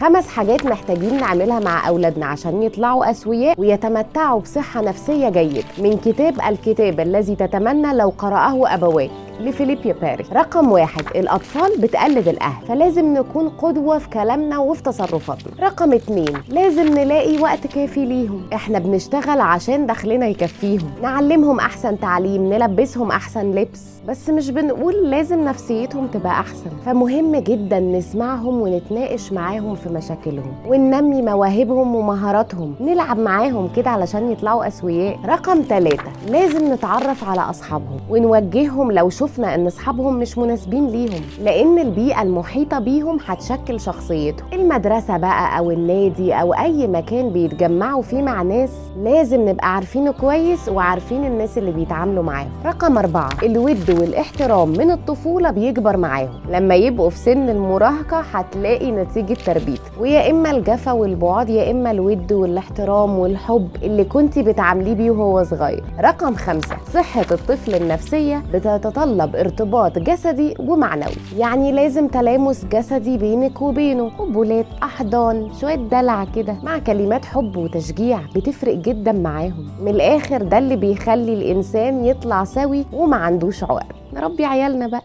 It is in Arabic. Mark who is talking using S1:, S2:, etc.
S1: 5 حاجات محتاجين نعملها مع أولادنا عشان يطلعوا أسوياء ويتمتعوا بصحة نفسية جيدة، من كتاب الكتاب الذي تتمنى لو قرأه أبواك لفيليب باري. رقم 1، الأطفال بتقلد الأهل، فلازم نكون قدوة في كلامنا وفي تصرفاتنا. رقم 2، لازم نلاقي وقت كافي ليهم، احنا بنشتغل عشان دخلنا يكفيهم، نعلمهم أحسن تعليم، نلبسهم أحسن لبس، بس مش بنقول لازم نفسيتهم تبقى أحسن. فمهم جدا نسمعهم ونتناقش معاهم في مشاكلهم وننمي مواهبهم ومهاراتهم، نلعب معاهم كده علشان يطلعوا أسوياء. رقم 3، لازم نتعرف على أصحابهم ونوجههم لو شفنا ان اصحابهم مش مناسبين ليهم، لان البيئة المحيطة بيهم هتشكل شخصيتهم. المدرسة بقى او النادي او اي مكان بيتجمعوا فيه مع ناس لازم نبقى عارفينه كويس وعارفين الناس اللي بيتعاملوا معاهم. رقم 4، الود والاحترام من الطفولة بيكبر معاهم، لما يبقوا في سن المراهقة هتلاقي نتيجة تربيته، ويا اما الجفا والبعد يا اما الود والاحترام والحب اللي كنتي بتعامليه بيه وهو صغير. رقم 5، صحة الطفل النفسية بتتطلب ارتباط جسدي ومعنوي، يعني لازم تلامس جسدي بينك وبينه، قبلات، احضان، شوية دلع كده مع كلمات حب وتشجيع بتفرق جدا معاهم. من الاخر ده اللي بيخلي الانسان يطلع سوي وما عندوش عقد. نربي عيالنا بقى.